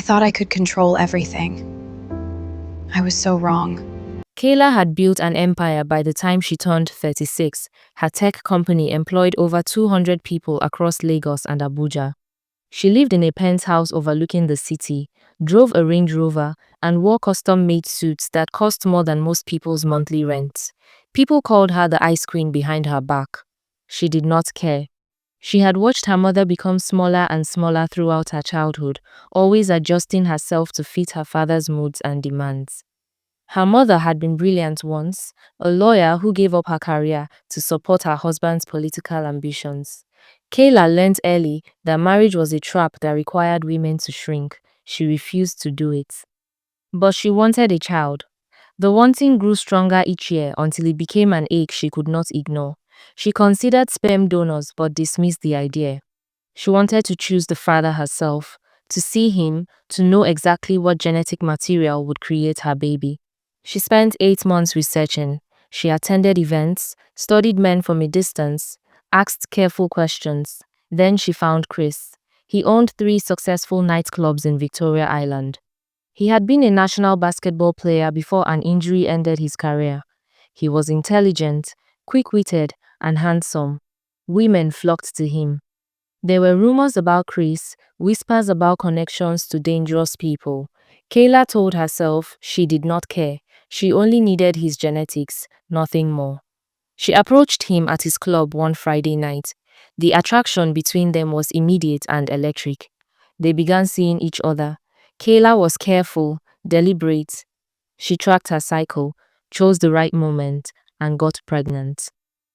thought I could control everything. I was so wrong. Kayla had built an empire by the time she turned 36. Her tech company employed over 200 people across Lagos and Abuja. She lived in a penthouse overlooking the city, drove a Range Rover, and wore custom-made suits that cost more than most people's monthly rent. People called her the ice queen behind her back. She did not care. She had watched her mother become smaller and smaller throughout her childhood, always adjusting herself to fit her father's moods and demands. Her mother had been brilliant once, a lawyer who gave up her career to support her husband's political ambitions. Kayla learned early that marriage was a trap that required women to shrink. She refused to do it. But she wanted a child. The wanting grew stronger each year until it became an ache she could not ignore. She considered sperm donors but dismissed the idea. She wanted to choose the father herself, to see him, to know exactly what genetic material would create her baby. She spent 8 months researching. She attended events, studied men from a distance, asked careful questions. Then she found Chris. He owned 3 successful nightclubs in Victoria Island. He had been a national basketball player before an injury ended his career. He was intelligent, quick-witted, and handsome. Women flocked to him. There were rumors about Chris, whispers about connections to dangerous people. Kayla told herself she did not care. She only needed his genetics, nothing more. She approached him at his club one Friday night. The attraction between them was immediate and electric. They began seeing each other. Kayla was careful, deliberate. She tracked her cycle, chose the right moment, and got pregnant.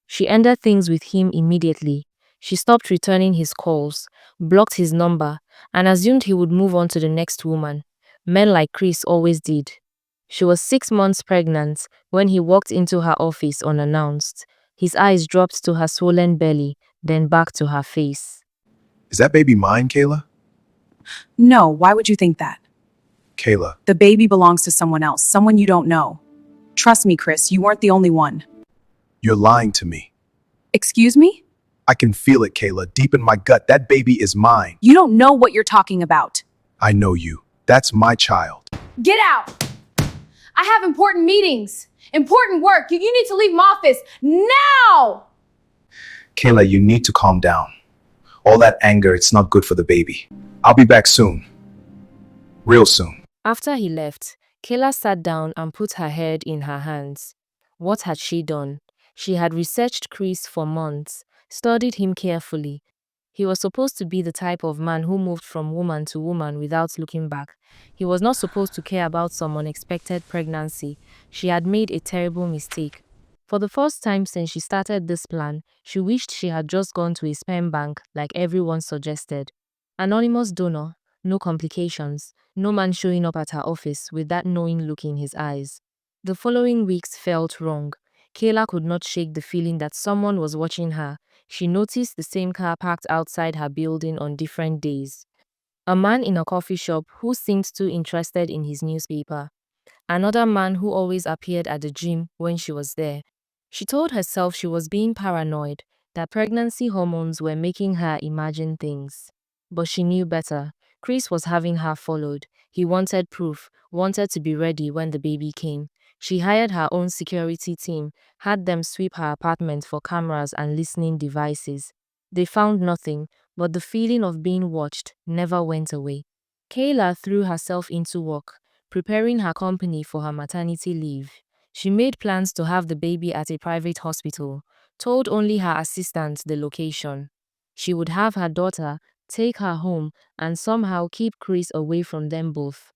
She ended things with him immediately. She stopped returning his calls, blocked his number, and assumed he would move on to the next woman. Men like Chris always did. She was 6 months pregnant when he walked into her office unannounced. His eyes dropped to her swollen belly, then back to her face. Is that baby mine, Kayla? No, why would you think that? Kayla, The baby belongs to someone else, someone you don't know. Trust me, Chris, you weren't the only one. you're lying to me. Excuse me? I can feel it, Kayla, deep in my gut. That baby is mine. You don't know what you're talking about. I know you. That's my child. Get out! I have important meetings, important work. You need to leave my office now! Kayla, you need to calm down. All that anger, it's not good for the baby. I'll be back soon. Real soon. After he left, Kayla sat down and put her head in her hands. What had she done? She had researched Chris for months, studied him carefully. He was supposed to be the type of man who moved from woman to woman without looking back. He was not supposed to care about some unexpected pregnancy. She had made a terrible mistake. For the first time since she started this plan, she wished she had just gone to a sperm bank like everyone suggested. Anonymous donor, no complications, no man showing up at her office with that knowing look in his eyes. The following weeks felt wrong. Kayla could not shake the feeling that someone was watching her. She noticed the same car parked outside her building on different days. A man in a coffee shop who seemed too interested in his newspaper. Another man who always appeared at the gym when she was there. She told herself she was being paranoid, that pregnancy hormones were making her imagine things. But she knew better. Chris was having her followed. He wanted proof, wanted to be ready when the baby came. She hired her own security team, had them sweep her apartment for cameras and listening devices. They found nothing, but the feeling of being watched never went away. Kayla threw herself into work, preparing her company for her maternity leave. She made plans to have the baby at a private hospital, told only her assistant the location. She would have her daughter take her home and somehow keep Chris away from them both.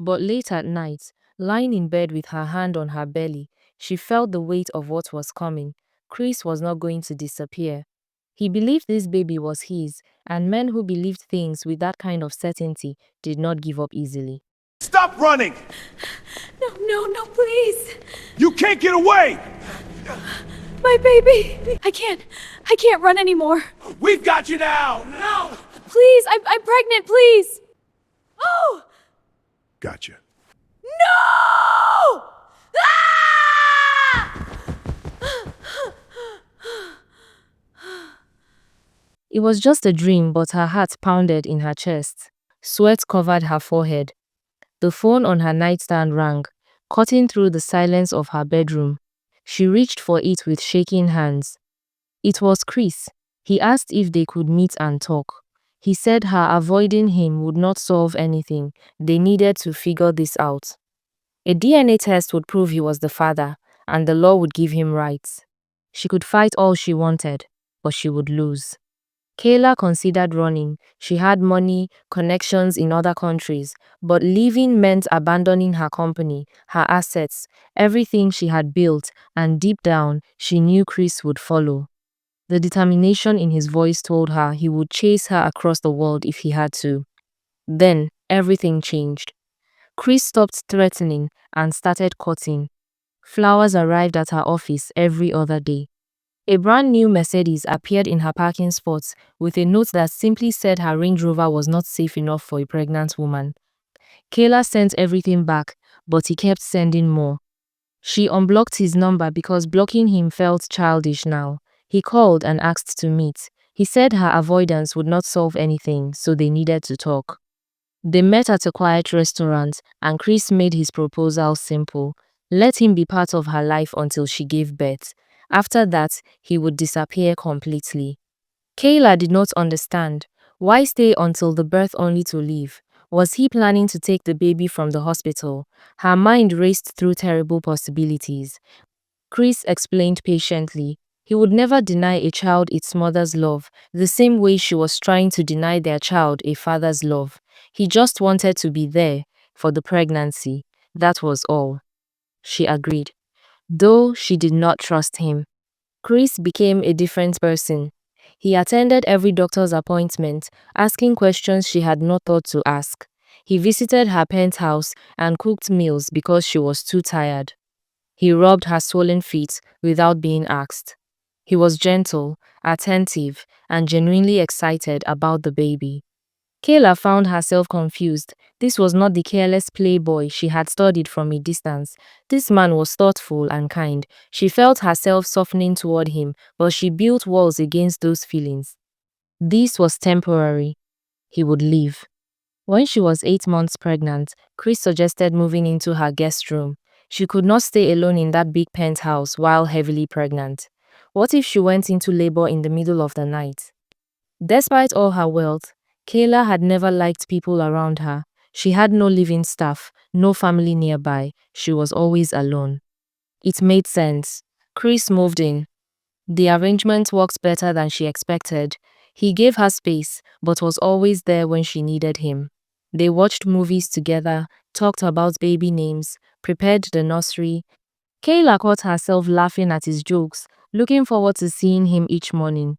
But late at night, lying in bed with her hand on her belly, she felt the weight of what was coming. Chris was not going to disappear. He believed this baby was his, and men who believed things with that kind of certainty did not give up easily. Stop running! No, please. You can't get away! My baby. I can't run anymore. We've got you now! No! Please, I'm pregnant, please. Oh! Gotcha. No! Ah! It was just a dream, but her heart pounded in her chest. Sweat covered her forehead. The phone on her nightstand rang, cutting through the silence of her bedroom. She reached for it with shaking hands. It was Chris. He asked if they could meet and talk. He said her avoiding him would not solve anything. They needed to figure this out. A DNA test would prove he was the father, and the law would give him rights. She could fight all she wanted, but she would lose. Kayla considered running. She had money, connections in other countries, but leaving meant abandoning her company, her assets, everything she had built, and deep down, she knew Chris would follow. The determination in his voice told her he would chase her across the world if he had to. Then, everything changed. Chris stopped threatening and started cutting. Flowers arrived at her office every other day. A brand new Mercedes appeared in her parking spot with a note that simply said her Range Rover was not safe enough for a pregnant woman. Kayla sent everything back, but he kept sending more. She unblocked his number because blocking him felt childish now. He called and asked to meet. He said her avoidance would not solve anything, so they needed to talk. They met at a quiet restaurant, and Chris made his proposal simple. Let him be part of her life until she gave birth. After that, he would disappear completely. Kayla did not understand. Why stay until the birth only to leave? Was he planning to take the baby from the hospital? Her mind raced through terrible possibilities. Chris explained patiently. He would never deny a child its mother's love, the same way she was trying to deny their child a father's love. He just wanted to be there for the pregnancy. That was all. She agreed, though she did not trust him. Chris became a different person. He attended every doctor's appointment, asking questions she had not thought to ask. He visited her penthouse and cooked meals because she was too tired. He rubbed her swollen feet without being asked. He was gentle, attentive, and genuinely excited about the baby. Kayla found herself confused. This was not the careless playboy she had studied from a distance. This man was thoughtful and kind. She felt herself softening toward him, but she built walls against those feelings. This was temporary. He would leave. When she was 8 months pregnant, Chris suggested moving into her guest room. She could not stay alone in that big penthouse while heavily pregnant. What if she went into labor in the middle of the night? Despite all her wealth, Kayla had never liked people around her. She had no living staff, no family nearby. She was always alone. It made sense. Chris moved in. The arrangement worked better than she expected. He gave her space, but was always there when she needed him. They watched movies together, talked about baby names, prepared the nursery. Kayla caught herself laughing at his jokes, looking forward to seeing him each morning.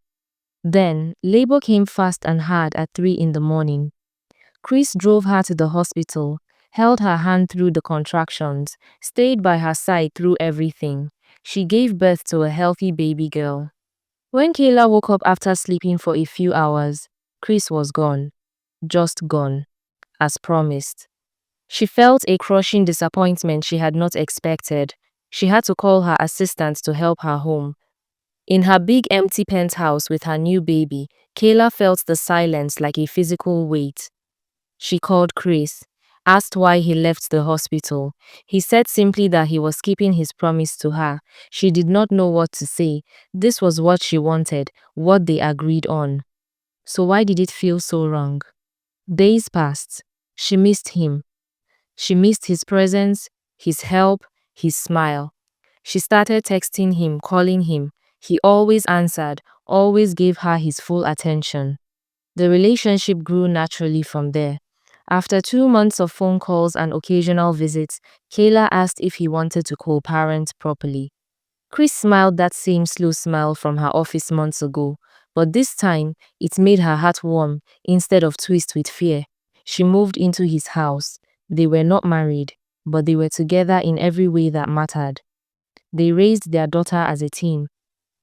Then, labor came fast and hard at 3 in the morning. Chris drove her to the hospital, held her hand through the contractions, stayed by her side through everything. She gave birth to a healthy baby girl. When Kayla woke up after sleeping for a few hours, Chris was gone. Just gone. As promised. She felt a crushing disappointment she had not expected. She had to call her assistant to help her home. In her big empty penthouse with her new baby, Kayla felt the silence like a physical weight. She called Chris, asked why he left the hospital. He said simply that he was keeping his promise to her. She did not know what to say. This was what she wanted, what they agreed on. So why did it feel so wrong? Days passed. She missed him. She missed his presence, his help, his smile. She started texting him, calling him. He always answered, always gave her his full attention. The relationship grew naturally from there. After 2 months of phone calls and occasional visits, Kayla asked if he wanted to co-parent properly. Chris smiled that same slow smile from her office months ago, but this time, it made her heart warm instead of twist with fear. She moved into his house. They were not married, but they were together in every way that mattered. They raised their daughter as a team.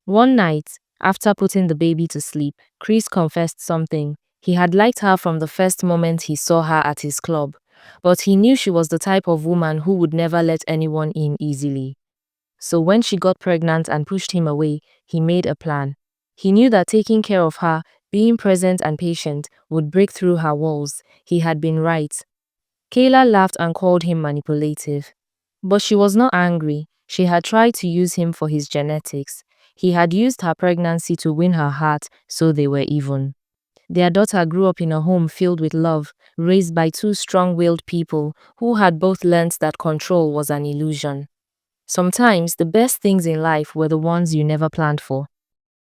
One night, after putting the baby to sleep, Chris confessed something. He had liked her from the first moment he saw her at his club, but he knew she was the type of woman who would never let anyone in easily. So when she got pregnant and pushed him away, he made a plan. He knew that taking care of her, Being present and patient would break through her walls. He had been right. Kayla laughed and called him manipulative. But she was not angry. She had tried to use him for his genetics. He had used her pregnancy to win her heart, so they were even. Their daughter grew up in a home filled with love, raised by two strong-willed people who had both learnt that control was an illusion. Sometimes the best things in life were the ones you never planned for.